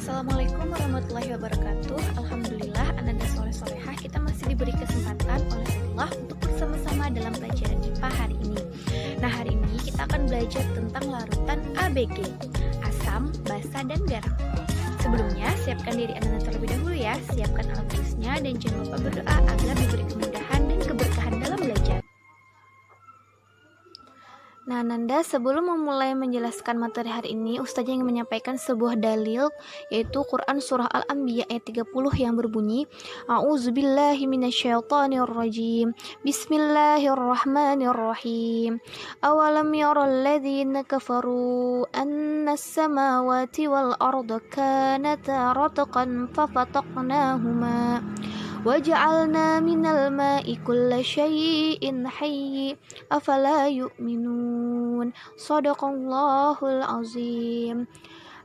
Assalamualaikum warahmatullahi wabarakatuh. Alhamdulillah, Ananda soleh-solehah, kita masih diberi kesempatan oleh Allah untuk bersama-sama dalam pelajaran IPA hari ini. Nah, hari ini kita akan belajar tentang larutan ABG, asam, basa, dan garam. Sebelumnya, siapkan diri Ananda terlebih dahulu ya. Siapkan alat tulisnya dan jangan lupa berdoa agar diberi kemudahan dan keberkahan dalam belajar. Nah, Nanda, sebelum memulai menjelaskan materi hari ini, Ustazah ingin menyampaikan sebuah dalil, yaitu Quran Surah Al-Anbiya ayat 30 yang berbunyi, A'udzubillahi minasyaitonirrajim, Bismillahirrahmanirrahim, Awalam yaral ladzina kafaru annas samawati wal arda kanata ratqan fafataqnahuma وَجَعَلْنَا مِنَ الْمَاءِ كُلَّ شَيْءٍ حَيٍّ أَفَلَا يُؤْمِنُونَ Shadaqallahul azim.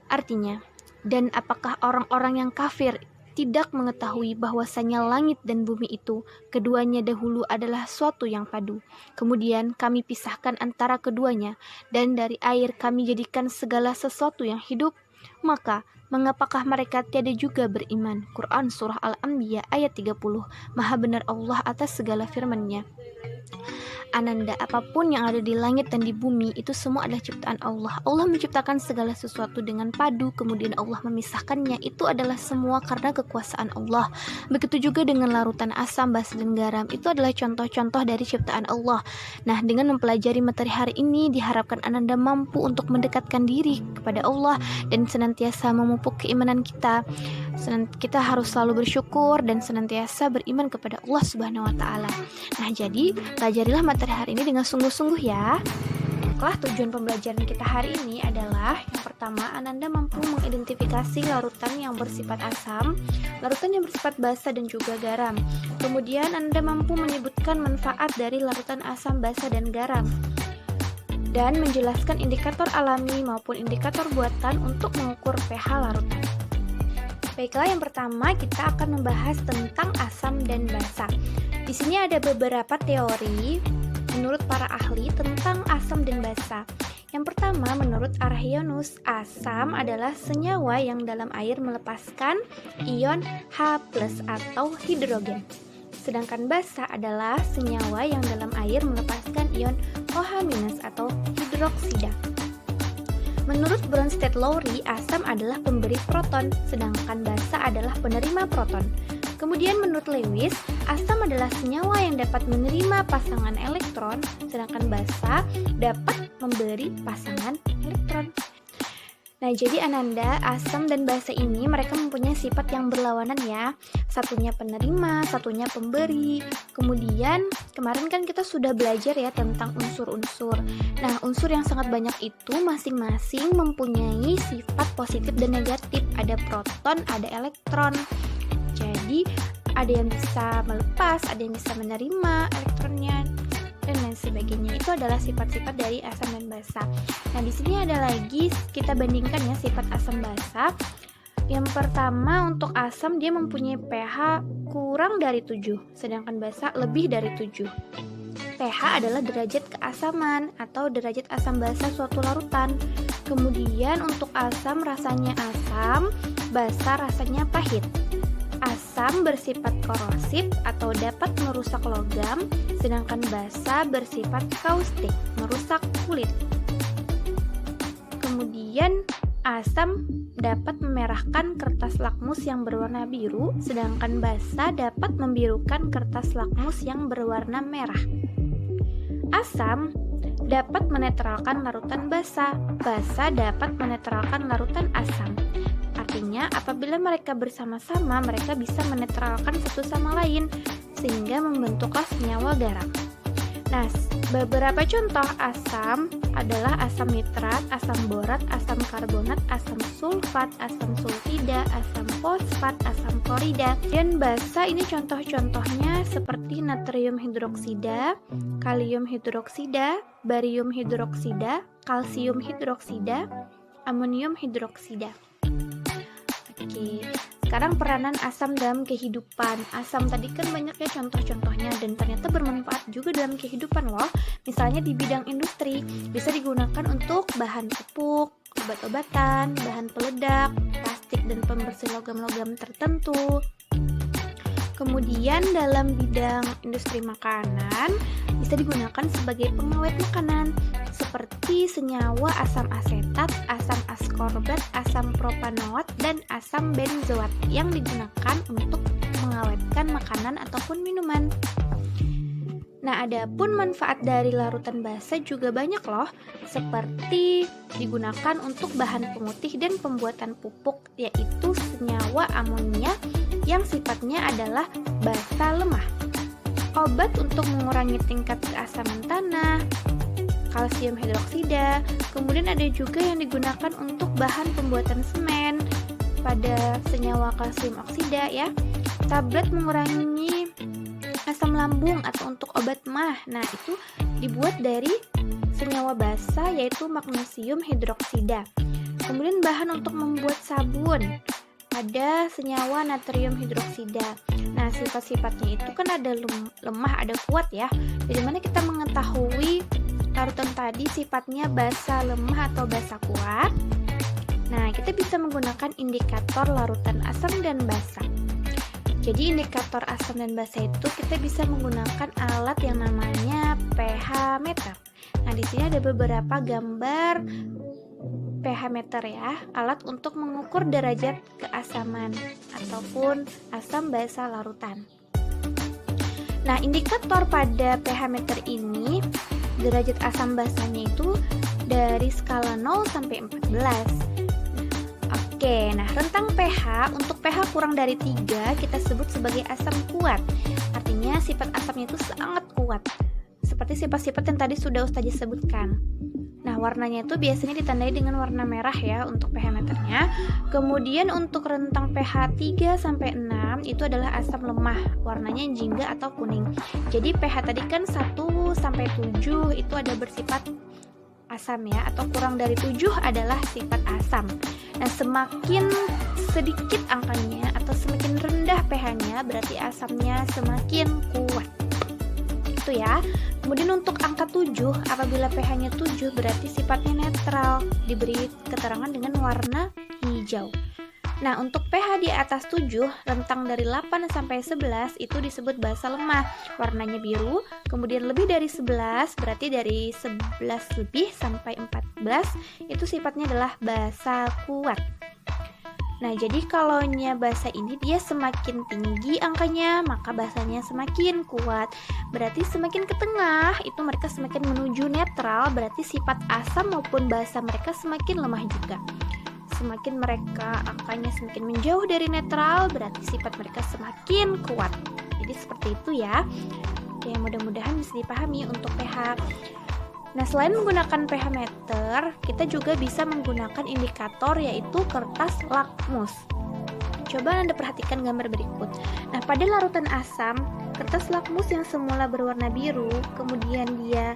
Artinya, dan apakah orang-orang yang kafir tidak mengetahui bahwasanya langit dan bumi itu keduanya dahulu adalah suatu yang padu. Kemudian kami pisahkan antara keduanya, dan dari air kami jadikan segala sesuatu yang hidup. Maka, mengapakah mereka tiada juga beriman? Quran Surah Al-Anbiya ayat 30. Maha benar Allah atas segala firman-Nya. Ananda, apapun yang ada di langit dan di bumi itu semua adalah ciptaan Allah. Allah menciptakan segala sesuatu dengan padu, kemudian Allah memisahkannya. Itu adalah semua karena kekuasaan Allah. Begitu juga dengan larutan asam, basa, dan garam. Itu adalah contoh-contoh dari ciptaan Allah. Nah, dengan mempelajari materi hari ini, diharapkan Ananda mampu untuk mendekatkan diri kepada Allah dan senantiasa memupuk keimanan kita. Kita harus selalu bersyukur dan senantiasa beriman kepada Allah Subhanahu wa Ta'ala. Nah, jadi pelajarilah materi hari ini dengan sungguh-sungguh ya. Baiklah, tujuan pembelajaran kita hari ini adalah yang pertama, Ananda mampu mengidentifikasi larutan yang bersifat asam, larutan yang bersifat basa, dan juga garam. Kemudian Ananda mampu menyebutkan manfaat dari larutan asam, basa, dan garam, dan menjelaskan indikator alami maupun indikator buatan untuk mengukur pH larutan. Baiklah, yang pertama kita akan membahas tentang asam dan basa. Di sini ada beberapa teori menurut para ahli tentang asam dan basa. Yang pertama, menurut Arrhenius, asam adalah senyawa yang dalam air melepaskan ion H+ atau hidrogen. Sedangkan basa adalah senyawa yang dalam air melepaskan ion OH- atau hidroksida. Menurut Bronsted-Lowry, asam adalah pemberi proton, sedangkan basa adalah penerima proton. Kemudian menurut Lewis, asam adalah senyawa yang dapat menerima pasangan elektron, sedangkan basa dapat memberi pasangan elektron. Nah, jadi Ananda, asam dan basa ini mereka mempunyai sifat yang berlawanan ya. Satunya penerima, satunya pemberi. Kemudian kemarin kan kita sudah belajar ya tentang unsur-unsur. Nah, unsur yang sangat banyak itu masing-masing mempunyai sifat positif dan negatif. Ada proton, ada elektron. Jadi ada yang bisa melepas, ada yang bisa menerima elektronnya, dan lain sebagainya. Itu adalah sifat-sifat dari asam dan basa. Nah, di sini ada lagi kita bandingkan ya sifat asam basa. Yang pertama, untuk asam dia mempunyai pH kurang dari 7, sedangkan basa lebih dari 7. pH adalah derajat keasaman atau derajat asam basa suatu larutan. Kemudian untuk asam rasanya asam, basa rasanya pahit. Asam bersifat korosif atau dapat merusak logam, sedangkan basa bersifat kaustik, merusak kulit. Kemudian asam dapat memerahkan kertas lakmus yang berwarna biru, sedangkan basa dapat membirukan kertas lakmus yang berwarna merah. Asam dapat menetralkan larutan basa, basa dapat menetralkan larutan asam. Artinya, apabila mereka bersama-sama, mereka bisa menetralkan satu sama lain, sehingga membentuklah senyawa garam. Nah, beberapa contoh asam adalah asam nitrat, asam borat, asam karbonat, asam sulfat, asam sulfida, asam fosfat, asam klorida. Dan basa ini contoh-contohnya seperti natrium hidroksida, kalium hidroksida, barium hidroksida, kalsium hidroksida, amonium hidroksida. Oke, sekarang peranan asam dalam kehidupan. Asam tadi kan banyak ya contoh-contohnya dan ternyata bermanfaat juga dalam kehidupan loh. Misalnya di bidang industri, bisa digunakan untuk bahan pupuk, obat-obatan, bahan peledak, plastik, plastik dan pembersih logam-logam tertentu. Kemudian dalam bidang industri makanan bisa digunakan sebagai pengawet makanan seperti senyawa asam asetat, asam askorbat, asam propanoat, dan asam benzoat yang digunakan untuk mengawetkan makanan ataupun minuman. Nah, adapun manfaat dari larutan basa juga banyak loh, seperti digunakan untuk bahan pemutih dan pembuatan pupuk, yaitu senyawa amonia yang sifatnya adalah basa lemah. Obat untuk mengurangi tingkat keasaman tanah, kalsium hidroksida, kemudian ada juga yang digunakan untuk bahan pembuatan semen pada senyawa kalsium oksida ya. Tablet mengurangi asam lambung atau untuk obat MAH. Nah, itu dibuat dari senyawa basa yaitu magnesium hidroksida. Kemudian bahan untuk membuat sabun ada senyawa natrium hidroksida. Nah, sifat-sifatnya itu kan ada lemah, ada kuat ya. Dari mana kita mengetahui larutan tadi sifatnya basa lemah atau basa kuat? Nah, kita bisa menggunakan indikator larutan asam dan basa. Jadi indikator asam dan basa itu kita bisa menggunakan alat yang namanya pH meter. Nah, di sini ada beberapa gambar pH meter ya, alat untuk mengukur derajat keasaman ataupun asam basa larutan. Nah, indikator pada pH meter ini derajat asam basanya itu dari skala 0 sampai 14. Oke, nah rentang pH, untuk pH kurang dari 3 kita sebut sebagai asam kuat. Artinya sifat asamnya itu sangat kuat, seperti sifat-sifat yang tadi sudah Ustazah sebutkan. Nah, warnanya itu biasanya ditandai dengan warna merah ya untuk pH meternya. Kemudian untuk rentang pH 3 sampai 6 itu adalah asam lemah, warnanya jingga atau kuning. Jadi pH tadi kan 1 sampai 7 itu ada bersifat asam ya, atau kurang dari 7 adalah sifat asam. Nah, semakin sedikit angkanya atau semakin rendah pH-nya berarti asamnya semakin kuat. Itu ya. Kemudian untuk angka 7, apabila pH-nya 7 berarti sifatnya netral, diberi keterangan dengan warna hijau. Nah, untuk pH di atas 7, rentang dari 8 sampai 11 itu disebut basa lemah, warnanya biru. Kemudian lebih dari 11, berarti dari 11 lebih sampai 14, itu sifatnya adalah basa kuat. Nah, jadi kalau basa ini dia semakin tinggi angkanya, maka basanya semakin kuat. Berarti semakin ke tengah, itu mereka semakin menuju netral, berarti sifat asam maupun basa mereka semakin lemah juga. Semakin mereka angkanya semakin menjauh dari netral, berarti sifat mereka semakin kuat. Jadi seperti itu ya. Oke, mudah-mudahan bisa dipahami untuk pH. Nah, selain menggunakan pH meter, kita juga bisa menggunakan indikator yaitu kertas lakmus. Coba Anda perhatikan gambar berikut. Nah, pada larutan asam, kertas lakmus yang semula berwarna biru, kemudian dia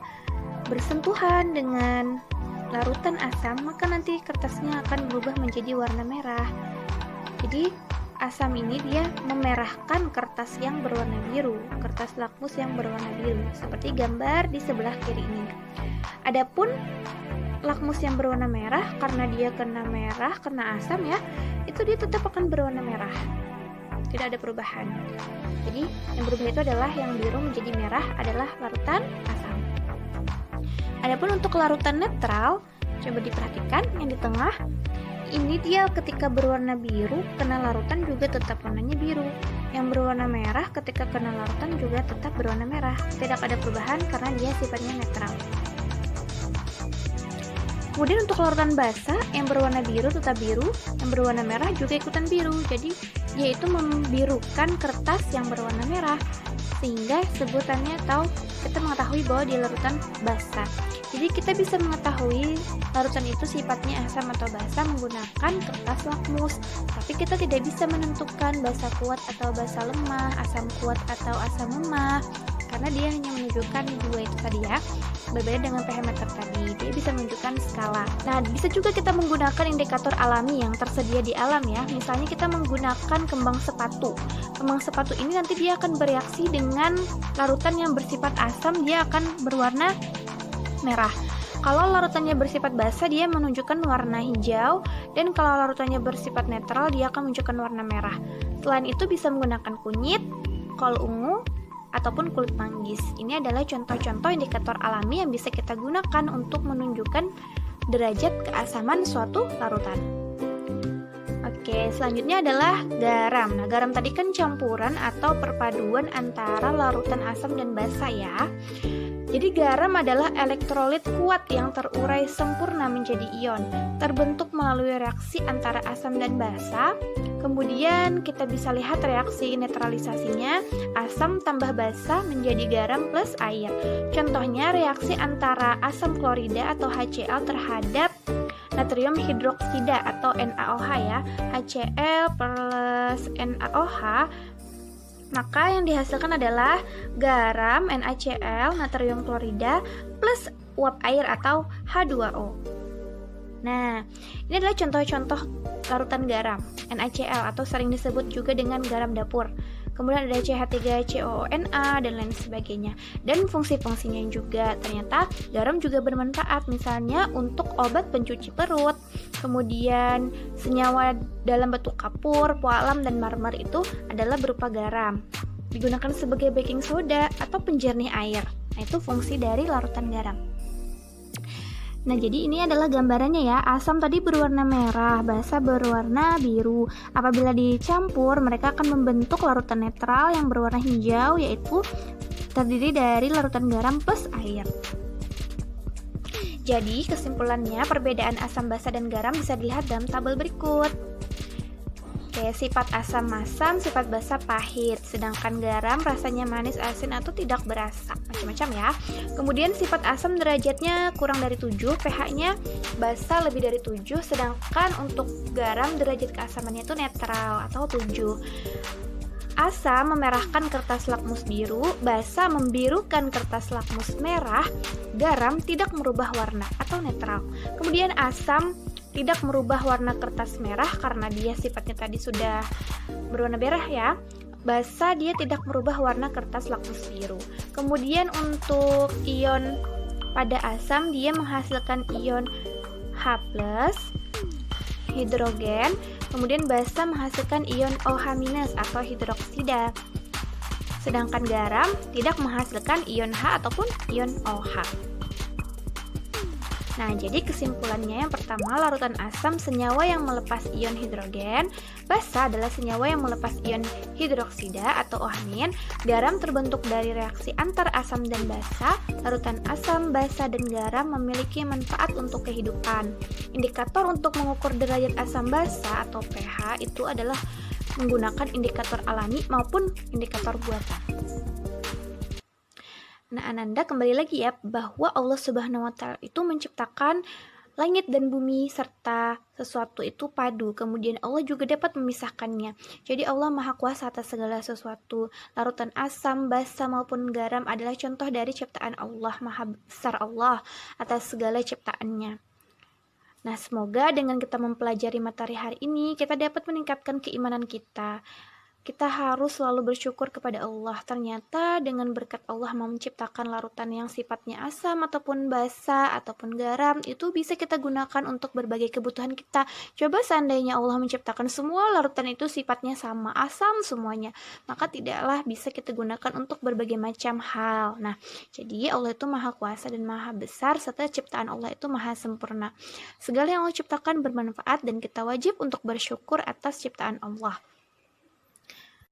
bersentuhan dengan larutan asam, maka nanti kertasnya akan berubah menjadi warna merah. Jadi asam ini dia memerahkan kertas yang berwarna biru, kertas lakmus yang berwarna biru, seperti gambar di sebelah kiri ini. Adapun lakmus yang berwarna merah, karena dia kena merah, kena asam ya, itu dia tetap akan berwarna merah, tidak ada perubahan. Jadi yang berubah itu adalah yang biru menjadi merah adalah larutan asam. Adapun untuk larutan netral, coba diperhatikan yang di tengah. Ini dia ketika berwarna biru, kena larutan juga tetap warnanya biru. Yang berwarna merah ketika kena larutan juga tetap berwarna merah. Tidak ada perubahan karena dia sifatnya netral. Kemudian untuk larutan basa, yang berwarna biru tetap biru, yang berwarna merah juga ikutan biru. Jadi dia itu membirukan kertas yang berwarna merah, sehingga sebutannya atau kita mengetahui bahwa dia larutan basa. Jadi kita bisa mengetahui larutan itu sifatnya asam atau basa menggunakan kertas lakmus. Tapi kita tidak bisa menentukan basa kuat atau basa lemah, asam kuat atau asam lemah, karena dia hanya menunjukkan dua itu tadi ya. Berbeda dengan pH meter tadi, dia bisa menunjukkan skala. Nah, bisa juga kita menggunakan indikator alami yang tersedia di alam ya. Misalnya kita menggunakan kembang sepatu. Kembang sepatu ini nanti dia akan bereaksi dengan larutan yang bersifat asam, dia akan berwarna merah. Kalau larutannya bersifat basa, dia menunjukkan warna hijau, dan kalau larutannya bersifat netral, dia akan menunjukkan warna merah. Selain itu bisa menggunakan kunyit, kol ungu, ataupun kulit manggis. Ini adalah contoh-contoh indikator alami yang bisa kita gunakan untuk menunjukkan derajat keasaman suatu larutan. Oke, selanjutnya adalah garam. Nah, garam tadi kan campuran atau perpaduan antara larutan asam dan basa ya. Jadi garam adalah elektrolit kuat yang terurai sempurna menjadi ion, terbentuk melalui reaksi antara asam dan basa. Kemudian kita bisa lihat reaksi netralisasinya, asam tambah basa menjadi garam plus air. Contohnya reaksi antara asam klorida atau HCl terhadap natrium hidroksida atau NaOH ya, HCl plus NaOH. Maka yang dihasilkan adalah garam NaCl, natrium klorida, plus uap air atau H2O. Nah, ini adalah contoh-contoh larutan garam NaCl atau sering disebut juga dengan garam dapur. Kemudian ada CH3COONa dan lain sebagainya. Dan fungsi-fungsinya juga ternyata garam juga bermanfaat, misalnya untuk obat pencuci perut. Kemudian senyawa dalam bentuk kapur, pualam, dan marmer itu adalah berupa garam. Digunakan sebagai baking soda atau penjernih air. Nah, itu fungsi dari larutan garam. Nah, jadi ini adalah gambarannya ya. Asam tadi berwarna merah, basa berwarna biru. Apabila dicampur, mereka akan membentuk larutan netral yang berwarna hijau, yaitu terdiri dari larutan garam plus air. Jadi, kesimpulannya perbedaan asam, basa, dan garam bisa dilihat dalam tabel berikut. Oke, sifat asam masam, sifat basa pahit, sedangkan garam rasanya manis, asin, atau tidak berasa, macam-macam ya. Kemudian sifat asam derajatnya kurang dari 7, pH-nya basa lebih dari 7, sedangkan untuk garam derajat keasamannya itu netral atau 7. Asam memerahkan kertas lakmus biru, basa membirukan kertas lakmus merah, garam tidak merubah warna atau netral. Kemudian asam tidak merubah warna kertas merah karena dia sifatnya tadi sudah berwarna merah ya. Basa dia tidak merubah warna kertas lakmus biru. Kemudian untuk ion pada asam dia menghasilkan ion H+, hidrogen. Kemudian basa menghasilkan ion OH- atau hidroksida. Sedangkan garam tidak menghasilkan ion H ataupun ion OH. Nah, jadi kesimpulannya yang pertama, larutan asam senyawa yang melepas ion hidrogen, basa adalah senyawa yang melepas ion hidroksida atau OH-. Garam terbentuk dari reaksi antar asam dan basa. Larutan asam, basa, dan garam memiliki manfaat untuk kehidupan. Indikator untuk mengukur derajat asam basa atau pH itu adalah menggunakan indikator alami maupun indikator buatan. Nah, Ananda kembali lagi ya, bahwa Allah Subhanahu wa Ta'ala itu menciptakan langit dan bumi serta sesuatu itu padu. Kemudian Allah juga dapat memisahkannya. Jadi Allah Maha Kuasa atas segala sesuatu. Larutan asam, basa maupun garam adalah contoh dari ciptaan Allah. Maha besar Allah atas segala ciptaannya. Nah, semoga dengan kita mempelajari materi hari ini, kita dapat meningkatkan keimanan kita. Kita harus selalu bersyukur kepada Allah. Ternyata dengan berkat Allah menciptakan larutan yang sifatnya asam ataupun basa ataupun garam, itu bisa kita gunakan untuk berbagai kebutuhan kita. Coba seandainya Allah menciptakan semua larutan itu sifatnya sama, asam semuanya, maka tidaklah bisa kita gunakan untuk berbagai macam hal. Nah, jadi Allah itu Maha Kuasa dan Maha Besar, serta ciptaan Allah itu Maha Sempurna. Segala yang Allah ciptakan bermanfaat dan kita wajib untuk bersyukur atas ciptaan Allah.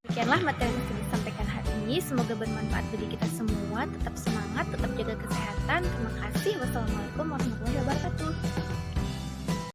Demikianlah materi yang sudah disampaikan hari ini. Semoga bermanfaat bagi kita semua. Tetap semangat, tetap jaga kesehatan. Terima kasih. Wassalamualaikum warahmatullahi wabarakatuh.